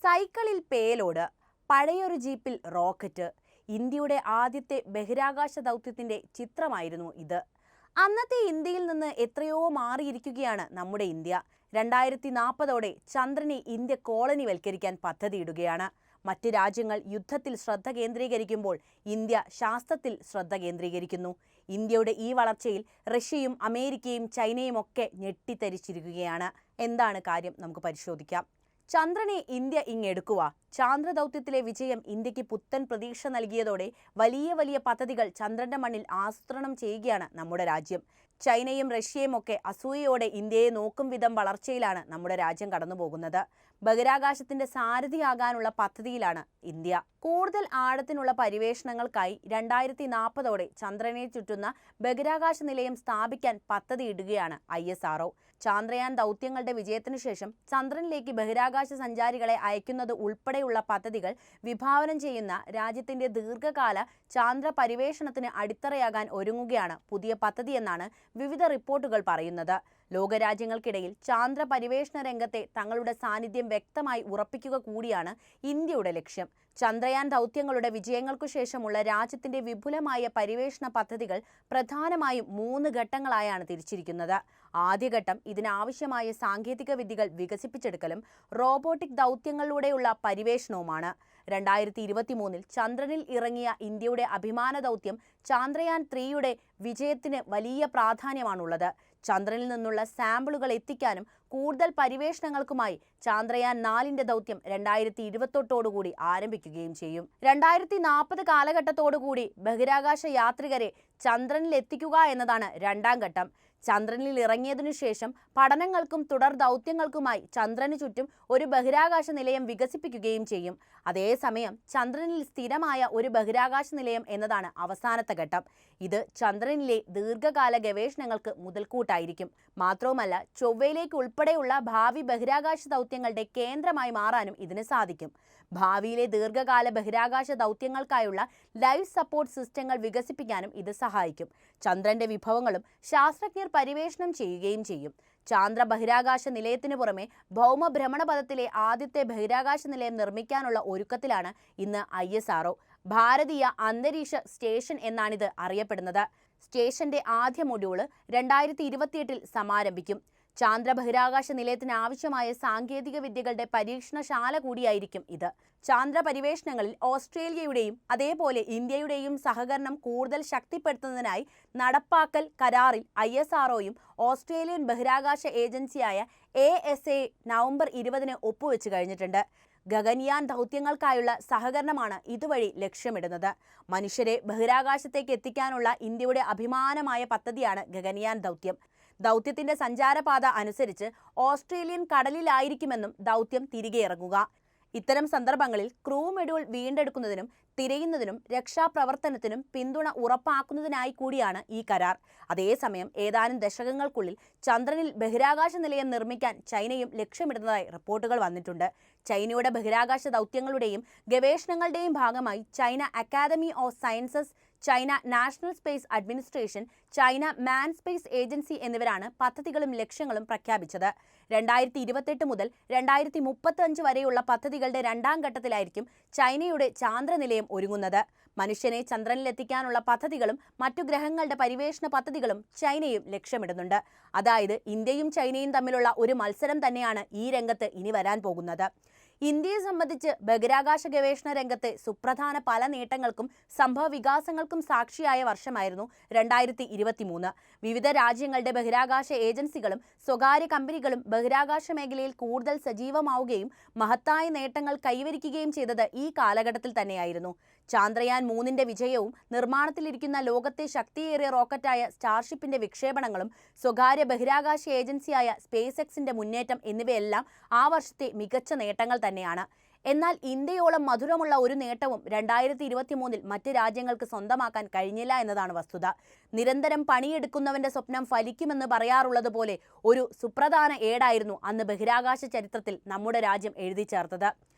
സൈക്കിളിൽ പേലോഡ്, പഴയൊരു ജീപ്പിൽ റോക്കറ്റ്. ഇന്ത്യയുടെ ആദ്യത്തെ ബഹിരാകാശ ദൗത്യത്തിന്റെ ചിത്രമായിരുന്നു ഇത്. അന്നത്തെ ഇന്ത്യയിൽ നിന്ന് എത്രയോ മാറിയിരിക്കുകയാണ് നമ്മുടെ ഇന്ത്യ. 2040ഓടെ ചന്ദ്രനെ ഇന്ത്യ കോളനിവൽക്കരിക്കാൻ പദ്ധതിയിടുകയാണ്. മറ്റ് രാജ്യങ്ങൾ യുദ്ധത്തിൽ ശ്രദ്ധ കേന്ദ്രീകരിക്കുമ്പോൾ ഇന്ത്യ ശാസ്ത്രത്തിൽ ശ്രദ്ധ കേന്ദ്രീകരിക്കുന്നു. ഇന്ത്യയുടെ ഈ വളർച്ചയിൽ റഷ്യയും അമേരിക്കയും ചൈനയും ഒക്കെ ഞെട്ടിത്തരിച്ചിരിക്കുകയാണ്. എന്താണ് കാര്യം നമുക്ക് പരിശോധിക്കാം. ചന്ദ്രനെ ഇന്ത്യ ഇങ്ങെടുക്കുക. ചാന്ദ്രദൗത്യത്തിലെ വിജയം ഇന്ത്യക്ക് പുത്തൻ പ്രതീക്ഷ നൽകിയതോടെ വലിയ വലിയ പദ്ധതികൾ ചന്ദ്രന്റെ മണ്ണിൽ ആസൂത്രണം ചെയ്യുകയാണ് നമ്മുടെ രാജ്യം. ചൈനയും റഷ്യയും ഒക്കെ അസൂയയോടെ ഇന്ത്യയെ നോക്കും വിധം വളർച്ചയിലാണ് നമ്മുടെ രാജ്യം കടന്നുപോകുന്നത്. ബഹിരാകാശത്തിന്റെ സാരഥിയാകാനുള്ള പദ്ധതിയിലാണ് ഇന്ത്യ. കൂടുതൽ ആഴത്തിനുള്ള പര്യവേഷണങ്ങൾക്കായി 2040ഓടെ ചന്ദ്രനെ ചുറ്റുന്ന ബഹിരാകാശ നിലയം സ്ഥാപിക്കാൻ പദ്ധതിയിടുകയാണ് ISRO. ചാന്ദ്രയാൻ ദൗത്യങ്ങളുടെ വിജയത്തിനു ശേഷം ചന്ദ്രനിലേക്ക് ബഹിരാകാശ സഞ്ചാരികളെ അയക്കുന്നത് ഉൾപ്പെടെയുള്ള പദ്ധതികൾ വിഭാവനം ചെയ്യുന്ന രാജ്യത്തിന്റെ ദീർഘകാല ചാന്ദ്ര പര്യവേഷണത്തിന് അടിത്തറയാകാൻ ഒരുങ്ങുകയാണ് പുതിയ പദ്ധതിയെന്നാണ് വിവിധ റിപ്പോർട്ടുകൾ പറയുന്നത്. ലോകരാജ്യങ്ങൾക്കിടയിൽ ചാന്ദ്ര പര്യവേഷണ രംഗത്തെ തങ്ങളുടെ സാന്നിധ്യം വ്യക്തമായി ഉറപ്പിക്കുക കൂടിയാണ് ഇന്ത്യയുടെ ലക്ഷ്യം. ചന്ദ്രയാൻ ദൗത്യങ്ങളുടെ വിജയങ്ങൾക്കു ശേഷമുള്ള രാജ്യത്തിന്റെ വിപുലമായ പര്യവേഷണ പദ്ധതികൾ പ്രധാനമായും 3 ഘട്ടങ്ങളായാണ് തിരിച്ചിരിക്കുന്നത്. ആദ്യഘട്ടം ഇതിനാവശ്യമായ സാങ്കേതിക വിദ്യകൾ വികസിപ്പിച്ചെടുക്കലും റോബോട്ടിക് ദൗത്യങ്ങളിലൂടെയുള്ള പര്യവേഷണവുമാണ്. 2023 ചന്ദ്രനിൽ ഇറങ്ങിയ ഇന്ത്യയുടെ അഭിമാന ദൗത്യം ചാന്ദ്രയാൻ 3യുടെ വിജയത്തിന് വലിയ പ്രാധാന്യമാണുള്ളത്. ചന്ദ്രനിൽ നിന്നുള്ള സാമ്പിളുകൾ എത്തിക്കാനും കൂടുതൽ പര്യവേഷണങ്ങൾക്കുമായി ചാന്ദ്രയാൻ 4ന്റെ ദൗത്യം 2028ഓടുകൂടി ആരംഭിക്കുകയും ചെയ്യും. 2040 കാലഘട്ടത്തോടുകൂടി ബഹിരാകാശ യാത്രികരെ ചന്ദ്രനിൽ എത്തിക്കുക എന്നതാണ് 2ാം ഘട്ടം. ചന്ദ്രനിൽ ഇറങ്ങിയതിനു ശേഷം പഠനങ്ങൾക്കും തുടർ ദൗത്യങ്ങൾക്കുമായി ചന്ദ്രന് ചുറ്റും ഒരു ബഹിരാകാശ നിലയം വികസിപ്പിക്കുകയും ചെയ്യും. അതേസമയം ചന്ദ്രനിൽ സ്ഥിരമായ ഒരു ബഹിരാകാശ നിലയം എന്നതാണ് അവസാനത്തെ ഘട്ടം. ഇത് ചന്ദ്രനിലെ ദീർഘകാല ഗവേഷണങ്ങൾക്ക് മുതൽക്കൂട്ടായിരിക്കും. മാത്രവുമല്ല, ചൊവ്വയിലേക്ക് ഉൾപ്പെടെയുള്ള ഭാവി ബഹിരാകാശ ദൗത്യങ്ങളുടെ കേന്ദ്രമായി മാറാനും ഇതിന് സാധിക്കും. ഭാവിയിലെ ദീർഘകാല ബഹിരാകാശ ദൗത്യങ്ങൾക്കായുള്ള ലൈഫ് സപ്പോർട്ട് സിസ്റ്റങ്ങൾ വികസിപ്പിക്കാനും ഇത് സഹായിക്കും. ചന്ദ്രന്റെ വിഭവങ്ങളും ശാസ്ത്രജ്ഞർ പര്യവേഷണം ചെയ്യുകയും ചെയ്യും. ചാന്ദ്ര ബഹിരാകാശ നിലയത്തിന് പുറമെ ഭൗമഭ്രമണപഥത്തിലെ ആദ്യത്തെ ബഹിരാകാശ നിലയം നിർമ്മിക്കാനുള്ള ഒരുക്കത്തിലാണ് ഇന്ന് ISRO. ഭാരതീയ അന്തരീക്ഷ സ്റ്റേഷൻ എന്നാണിത് അറിയപ്പെടുന്നത്. സ്റ്റേഷന്റെ ആദ്യ മൊഡ്യൂള് 2028 സമാരംഭിക്കും. ചാന്ദ്ര ബഹിരാകാശ നിലയത്തിന് ആവശ്യമായ സാങ്കേതിക വിദ്യകളുടെ പരീക്ഷണശാല കൂടിയായിരിക്കും ഇത്. ചാന്ദ്ര പര്യവേഷണങ്ങളിൽ ഓസ്ട്രേലിയയുടെയും അതേപോലെ ഇന്ത്യയുടെയും സഹകരണം കൂടുതൽ ശക്തിപ്പെടുത്തുന്നതിനായി നടപ്പാക്കൽ കരാറിൽ ISROയും ഓസ്ട്രേലിയൻ ബഹിരാകാശ ഏജൻസിയായ ASA നവംബർ 20 ഒപ്പുവെച്ച് കഴിഞ്ഞിട്ടുണ്ട്. ഗഗൻയാൻ ദൗത്യങ്ങൾക്കായുള്ള സഹകരണമാണ് ഇതുവഴി ലക്ഷ്യമിടുന്നത്. മനുഷ്യരെ ബഹിരാകാശത്തേക്ക് എത്തിക്കാനുള്ള ഇന്ത്യയുടെ അഭിമാനമായ പദ്ധതിയാണ് ഗഗൻയാൻ ദൗത്യം. ദൗത്യത്തിന്റെ സഞ്ചാരപാത അനുസരിച്ച് ഓസ്ട്രേലിയൻ കടലിലായിരിക്കുമെന്നും ദൗത്യം തിരികെ ഇറങ്ങുക. ഇത്തരം സന്ദർഭങ്ങളിൽ ക്രൂ മൊഡ്യൂൾ വീണ്ടെടുക്കുന്നതിനും തിരയുന്നതിനും രക്ഷാപ്രവർത്തനത്തിനും പിന്തുണ ഉറപ്പാക്കുന്നതിനായി കൂടിയാണ് ഈ കരാർ. അതേസമയം ഏതാനും ദശകങ്ങൾക്കുള്ളിൽ ചന്ദ്രനിൽ ബഹിരാകാശ നിലയം നിർമ്മിക്കാൻ ചൈനയും ലക്ഷ്യമിടുന്നതായി റിപ്പോർട്ടുകൾ വന്നിട്ടുണ്ട്. ചൈനയുടെ ബഹിരാകാശ ദൗത്യങ്ങളുടെയും ഗവേഷണങ്ങളുടെയും ഭാഗമായി China Academy of Sciences, China National Space Administration, China Man Space Agency എന്നിവരാണ് പദ്ധതികളും ലക്ഷ്യങ്ങളും പ്രഖ്യാപിച്ചത്. 2028 മുതൽ 2035 വരെയുള്ള പദ്ധതികളുടെ 2ാം ഘട്ടത്തിലായിരിക്കും ചൈനയുടെ ചാന്ദ്രനിലയം ഒരുങ്ങുന്നത്. മനുഷ്യനെ ചന്ദ്രനിലെത്തിക്കാനുള്ള പദ്ധതികളും മറ്റു ഗ്രഹങ്ങളുടെ പര്യവേഷണ പദ്ധതികളും ചൈനയും ലക്ഷ്യമിടുന്നുണ്ട്. അതായത് ഇന്ത്യയും ചൈനയും തമ്മിലുള്ള ഒരു മത്സരം തന്നെയാണ് ഈ രംഗത്ത് ഇനി വരാൻ പോകുന്നത്. ഇന്ത്യയെ സംബന്ധിച്ച് ബഹിരാകാശ ഗവേഷണ രംഗത്തെ സുപ്രധാന പല നേട്ടങ്ങൾക്കും സംഭവ വികാസങ്ങൾക്കും സാക്ഷിയായ വർഷമായിരുന്നു 2023. വിവിധ രാജ്യങ്ങളുടെ ബഹിരാകാശ ഏജൻസികളും സ്വകാര്യ കമ്പനികളും ബഹിരാകാശ മേഖലയിൽ കൂടുതൽ സജീവമാവുകയും മഹത്തായ നേട്ടങ്ങൾ കൈവരിക്കുകയും ചെയ്തത് ഈ കാലഘട്ടത്തിൽ തന്നെയായിരുന്നു. ചാന്ദ്രയാൻ 3ന്റെ വിജയവും നിർമ്മാണത്തിലിരിക്കുന്ന ലോകത്തെ ശക്തിയേറിയ റോക്കറ്റായ സ്റ്റാർഷിപ്പിന്റെ വിക്ഷേപണങ്ങളും സ്വകാര്യ ബഹിരാകാശ ഏജൻസിയായ SpaceXന്റെ മുന്നേറ്റം എന്നിവയെല്ലാം ആ വർഷത്തെ മികച്ച നേട്ടങ്ങൾ തന്നെയാണ്. എന്നാൽ ഇന്ത്യയോളം മധുരമുള്ള ഒരു നേട്ടവും 2023 മറ്റ് രാജ്യങ്ങൾക്ക് സ്വന്തമാക്കാൻ കഴിഞ്ഞില്ല എന്നതാണ് വസ്തുത. നിരന്തരം പണിയെടുക്കുന്നവന്റെ സ്വപ്നം ഫലിക്കുമെന്ന് പറയാറുള്ളത് പോലെ ഒരു സുപ്രധാന ഏടായിരുന്നു അന്ന് ബഹിരാകാശ ചരിത്രത്തിൽ നമ്മുടെ രാജ്യം എഴുതി ചേർത്തത്.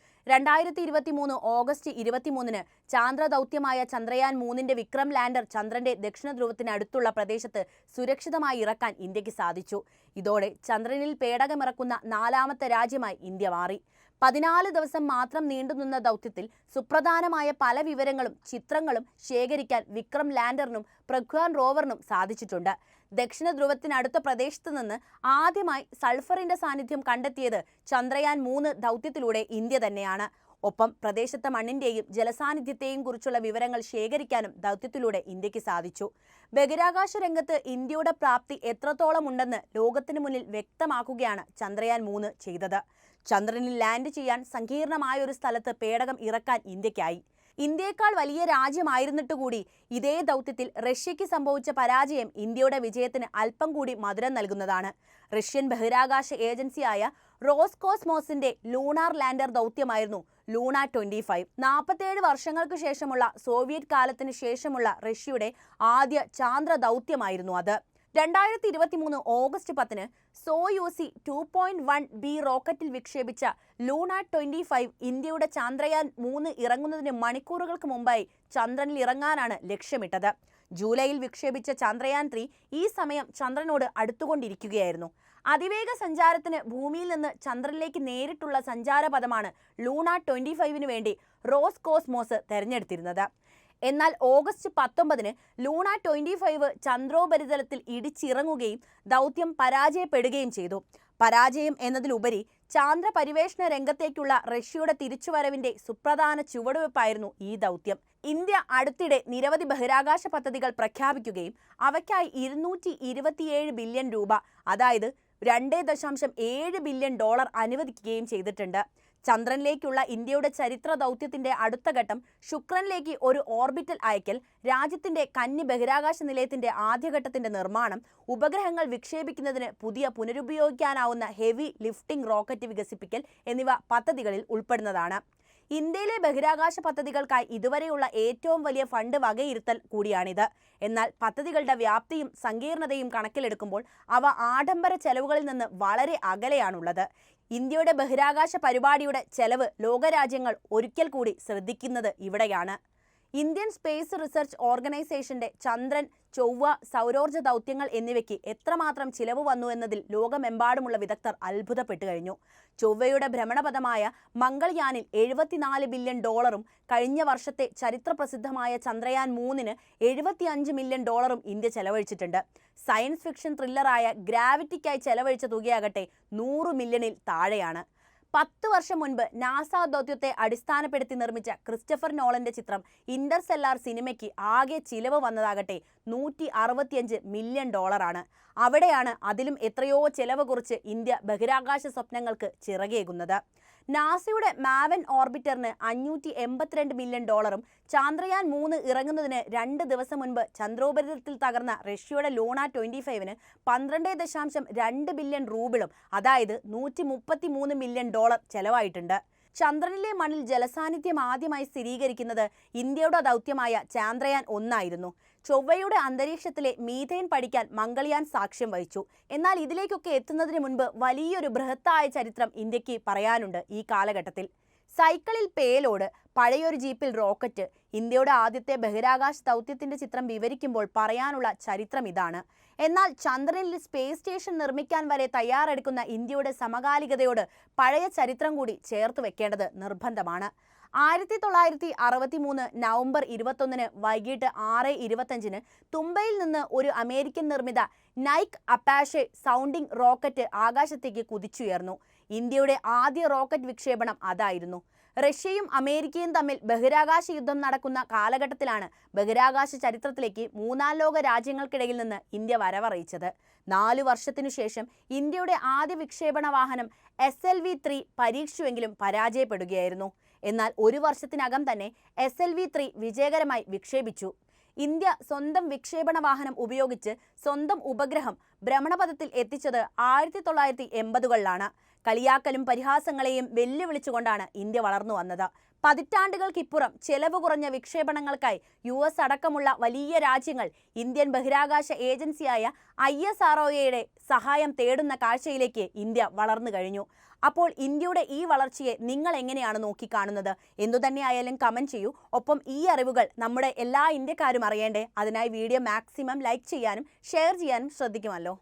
2023 ഓഗസ്റ്റ് 23 ചാന്ദ്ര ദൗത്യമായ ചന്ദ്രയാൻ 3ന്റെ വിക്രം ലാൻഡർ ചന്ദ്രന്റെ ദക്ഷിണ ധ്രുവത്തിനടുത്തുള്ള പ്രദേശത്ത് സുരക്ഷിതമായി ഇറക്കാൻ ഇന്ത്യക്ക് സാധിച്ചു. ഇതോടെ ചന്ദ്രനിൽ പേടകമിറക്കുന്ന 4ാമത്തെ രാജ്യമായി ഇന്ത്യ മാറി. 14 ദിവസം മാത്രം നീണ്ടുനിന്ന ദൗത്യത്തിൽ സുപ്രധാനമായ പല വിവരങ്ങളും ചിത്രങ്ങളും ശേഖരിക്കാൻ വിക്രം ലാൻഡറിനും പ്രഗ്യാൻ റോവറിനും സാധിച്ചിട്ടുണ്ട്. ദക്ഷിണ ധ്രുവത്തിനടുത്ത പ്രദേശത്ത് നിന്ന് ആദ്യമായി സൾഫറിന്റെ സാന്നിധ്യം കണ്ടെത്തിയത് ചന്ദ്രയാൻ 3 ദൗത്യത്തിലൂടെ ഇന്ത്യ തന്നെയാണ്. ഒപ്പം പ്രദേശത്തെ മണ്ണിന്റെയും ജലസാന്നിധ്യത്തെയും കുറിച്ചുള്ള വിവരങ്ങൾ ശേഖരിക്കാനും ദൗത്യത്തിലൂടെ ഇന്ത്യക്ക് സാധിച്ചു. ബഹിരാകാശ രംഗത്ത് ഇന്ത്യയുടെ പ്രാപ്തി എത്രത്തോളം ഉണ്ടെന്ന് ലോകത്തിന് മുന്നിൽ വ്യക്തമാക്കുകയാണ് ചന്ദ്രയാൻ 3 ചെയ്തത്. ചന്ദ്രനിൽ ലാൻഡ് ചെയ്യാൻ സങ്കീർണമായ ഒരു സ്ഥലത്ത് പേടകം ഇറക്കാൻ ഇന്ത്യക്കായി. ഇന്ത്യയേക്കാൾ വലിയ രാജ്യമായിരുന്നിട്ട് കൂടി ഇതേ ദൗത്യത്തിൽ റഷ്യയ്ക്ക് സംഭവിച്ച പരാജയം ഇന്ത്യയുടെ വിജയത്തിന് അല്പം കൂടി മധുരം നൽകുന്നതാണ്. റഷ്യൻ ബഹിരാകാശ ഏജൻസിയായ റോസ്കോസ്മോസിന്റെ ലൂണാർ ലാൻഡർ ദൗത്യമായിരുന്നു ലൂണ 25. 47 വർഷങ്ങൾക്ക് ശേഷമുള്ള സോവിയറ്റ് കാലത്തിന് ശേഷമുള്ള റഷ്യയുടെ ആദ്യ ചാന്ദ്ര ദൗത്യമായിരുന്നു അത്. 2023 ഓഗസ്റ്റ് 10 സോയൂസി 2.1B റോക്കറ്റിൽ വിക്ഷേപിച്ച ലൂണ 25 ഇന്ത്യയുടെ ചന്ദ്രയാൻ 3 ഇറങ്ങുന്നതിന് മണിക്കൂറുകൾക്ക് മുമ്പായി ചന്ദ്രനിൽ ഇറങ്ങാനാണ് ലക്ഷ്യമിട്ടത്. ജൂലൈയിൽ വിക്ഷേപിച്ച ചന്ദ്രയാൻ 3 ഈ സമയം ചന്ദ്രനോട് അടുത്തുകൊണ്ടിരിക്കുകയായിരുന്നു. അതിവേഗ സഞ്ചാരത്തിന് ഭൂമിയിൽ നിന്ന് ചന്ദ്രനിലേക്ക് നേരിട്ടുള്ള സഞ്ചാരപഥമാണ് ലൂണ 25 വേണ്ടി റോസ്കോസ്മോസ് തെരഞ്ഞെടുത്തിരുന്നത്. എന്നാൽ ഓഗസ്റ്റ് 19 ലൂണ 25 ചന്ദ്രോപരിതലത്തിൽ ഇടിച്ചിറങ്ങുകയും ദൗത്യം പരാജയപ്പെടുകയും ചെയ്തു. പരാജയം എന്നതിലുപരി ചാന്ദ്ര പരിവേഷണ രംഗത്തേക്കുള്ള റഷ്യയുടെ തിരിച്ചുവരവിന്റെ സുപ്രധാന ചുവടുവെപ്പായിരുന്നു ഈ ദൗത്യം. ഇന്ത്യ അടുത്തിടെ നിരവധി ബഹിരാകാശ പദ്ധതികൾ പ്രഖ്യാപിക്കുകയും അവയ്ക്കായി 227 ബില്യൺ രൂപ, അതായത് $2.7 ബില്യൺ അനുവദിക്കുകയും ചെയ്തിട്ടുണ്ട്. ചന്ദ്രനിലേക്കുള്ള ഇന്ത്യയുടെ ചരിത്ര ദൗത്യത്തിന്റെ അടുത്ത ഘട്ടം ശുക്രനിലേക്ക് ഒരു ഓർബിറ്റൽ അയക്കൽ, രാജ്യത്തിന്റെ കന്നി ബഹിരാകാശ നിലയത്തിന്റെ ആദ്യഘട്ടത്തിന്റെ നിർമ്മാണം, ഉപഗ്രഹങ്ങൾ വിക്ഷേപിക്കുന്നതിന് പുതിയ പുനരുപയോഗിക്കാനാവുന്ന ഹെവി ലിഫ്റ്റിംഗ് റോക്കറ്റ് വികസിപ്പിക്കൽ എന്നിവ പദ്ധതികളിൽ ഉൾപ്പെടുന്നതാണ്. ഇന്ത്യയിലെ ബഹിരാകാശ പദ്ധതികൾക്കായി ഇതുവരെയുള്ള ഏറ്റവും വലിയ ഫണ്ട് വകയിരുത്തൽ കൂടിയാണിത്. എന്നാൽ പദ്ധതികളുടെ വ്യാപ്തിയും സങ്കീർണതയും കണക്കിലെടുക്കുമ്പോൾ അവ ആഡംബര ചെലവുകളിൽ നിന്ന് വളരെ അകലെയാണുള്ളത്. ഇന്ത്യയുടെ ബഹിരാകാശ പരിപാടിയുടെ ചെലവ് ലോകരാജ്യങ്ങൾ ഒരിക്കൽ കൂടി ശ്രദ്ധിക്കുന്നത് ഇവിടെയാണ്. ഇന്ത്യൻ സ്പേസ് റിസർച്ച് ഓർഗനൈസേഷന്റെ ചന്ദ്രൻ, ചൊവ്വ, സൗരോർജ്ജ ദൗത്യങ്ങൾ എന്നിവയ്ക്ക് എത്രമാത്രം ചിലവ് വന്നു എന്നതിൽ ലോകമെമ്പാടുമുള്ള വിദഗ്ധർ അത്ഭുതപ്പെട്ടു കഴിഞ്ഞു. ചൊവ്വയുടെ ഭ്രമണപഥമായ മംഗൾയാനിൽ $74 ബില്യൺ, കഴിഞ്ഞ വർഷത്തെ ചരിത്രപ്രസിദ്ധമായ ചന്ദ്രയാൻ 3-ന് $75 മില്യൺ ഇന്ത്യ ചെലവഴിച്ചിട്ടുണ്ട്. സയൻസ് ഫിക്ഷൻ ത്രില്ലറായ ഗ്രാവിറ്റിക്കായി ചെലവഴിച്ച തുകയാകട്ടെ 100 മില്യണിൽ താഴെയാണ്. 10 വർഷം മുൻപ് നാസ ദൗത്യത്തെ അടിസ്ഥാനപ്പെടുത്തി നിർമ്മിച്ച ക്രിസ്റ്റഫർ നോളന്റെ ചിത്രം ഇന്റർസ്റ്റെല്ലാർ സിനിമയ്ക്ക് ആകെ ചിലവ് വന്നതാകട്ടെ $165 മില്യൺ. അവിടെയാണ് അതിലും എത്രയോ ചെലവ് കുറിച്ച് ഇന്ത്യ ബഹിരാകാശ സ്വപ്നങ്ങൾക്ക് ചിറകേകുന്നത്. നാസയുടെ മാവൻ ഓർബിറ്ററിന് $582 മില്യൺ, ചാന്ദ്രയാൻ 3 ഇറങ്ങുന്നതിന് 2 ദിവസം മുൻപ് ചന്ദ്രോപരിതലത്തിൽ തകർന്ന റഷ്യയുടെ ലൂണ 25-ന് 12.2 ബില്യൺ റൂബിളും, അതായത് $133 മില്യൺ ചെലവായിട്ടുണ്ട്. ചന്ദ്രനിലെ മണ്ണിൽ ജലസാന്നിധ്യം ആദ്യമായി സ്ഥിരീകരിക്കുന്നത് ഇന്ത്യയുടെ ദൗത്യമായ ചാന്ദ്രയാൻ 1 ആയിരുന്നു. ചൊവ്വയുടെ അന്തരീക്ഷത്തിലെ മീഥേൻ പഠിക്കാൻ മംഗൾയാൻ സാക്ഷ്യം വഹിച്ചു. എന്നാൽ ഇതിലേക്കൊക്കെ എത്തുന്നതിന് മുൻപ് വലിയൊരു ബൃഹത്തായ ചരിത്രം ഇന്ത്യക്ക് പറയാനുണ്ട് ഈ കാലഘട്ടത്തിൽ. സൈക്കിളിൽ പേലോഡ്, പഴയൊരു ജീപ്പിൽ റോക്കറ്റ്, ഇന്ത്യയുടെ ആദ്യത്തെ ബഹിരാകാശ ദൗത്യത്തിന്റെ ചിത്രം വിവരിക്കുമ്പോൾ പറയാനുള്ള ചരിത്രം ഇതാണ്. എന്നാൽ ചന്ദ്രനിൽ സ്പേസ് സ്റ്റേഷൻ നിർമ്മിക്കാൻ വരെ തയ്യാറെടുക്കുന്ന ഇന്ത്യയുടെ സമകാലികതയോട് പഴയ ചരിത്രം കൂടി ചേർത്ത് വെക്കേണ്ടത് നിർബന്ധമാണ്. 1963 നവംബർ 21 വൈകിട്ട് 6:25 തുമ്പയിൽ നിന്ന് ഒരു അമേരിക്കൻ നിർമ്മിത നൈക്ക് അപ്പാഷെ സൗണ്ടിംഗ് റോക്കറ്റ് ആകാശത്തേക്ക് കുതിച്ചുയർന്നു. ഇന്ത്യയുടെ ആദ്യ റോക്കറ്റ് വിക്ഷേപണം അതായിരുന്നു. റഷ്യയും അമേരിക്കയും തമ്മിൽ ബഹിരാകാശ യുദ്ധം നടക്കുന്ന കാലഘട്ടത്തിലാണ് ബഹിരാകാശ ചരിത്രത്തിലേക്ക് മൂന്നാം ലോക രാജ്യങ്ങൾക്കിടയിൽ നിന്ന് ഇന്ത്യ വരവറിയിച്ചത്. 4 വർഷത്തിനു ശേഷം ഇന്ത്യയുടെ ആദ്യ വിക്ഷേപണ വാഹനം SLV-3 പരീക്ഷിച്ചുവെങ്കിലും പരാജയപ്പെടുകയായിരുന്നു. എന്നാൽ 1 വർഷത്തിനകം തന്നെ SLV-3 വിജയകരമായി വിക്ഷേപിച്ചു. ഇന്ത്യ സ്വന്തം വിക്ഷേപണ വാഹനം ഉപയോഗിച്ച് സ്വന്തം ഉപഗ്രഹം ഭ്രമണപഥത്തിൽ എത്തിച്ചത് 1980-കളിലാണ്. കളിയാക്കലും പരിഹാസങ്ങളെയും വെല്ലുവിളിച്ചുകൊണ്ടാണ് ഇന്ത്യ വളർന്നു വന്നത്. പതിറ്റാണ്ടുകൾക്കിപ്പുറം ചെലവ് കുറഞ്ഞ വിക്ഷേപണങ്ങൾക്കായി US അടക്കമുള്ള വലിയ രാജ്യങ്ങൾ ഇന്ത്യൻ ബഹിരാകാശ ഏജൻസിയായ ISROയുടെ സഹായം തേടുന്ന കാഴ്ചയിലേക്ക് ഇന്ത്യ വളർന്നു കഴിഞ്ഞു. അപ്പോൾ ഇന്ത്യയുടെ ഈ വളർച്ചയെ നിങ്ങൾ എങ്ങനെയാണ് നോക്കിക്കാണുന്നത്? എന്തുതന്നെയായാലും കമൻറ്റ് ചെയ്യൂ. ഒപ്പം ഈ അറിവുകൾ നമ്മുടെ എല്ലാ ഇന്ത്യക്കാരും അറിയേണ്ടേ. അതിനായി വീഡിയോ മാക്സിമം ലൈക്ക് ചെയ്യാനും ഷെയർ ചെയ്യാനും ശ്രദ്ധിക്കുമല്ലോ.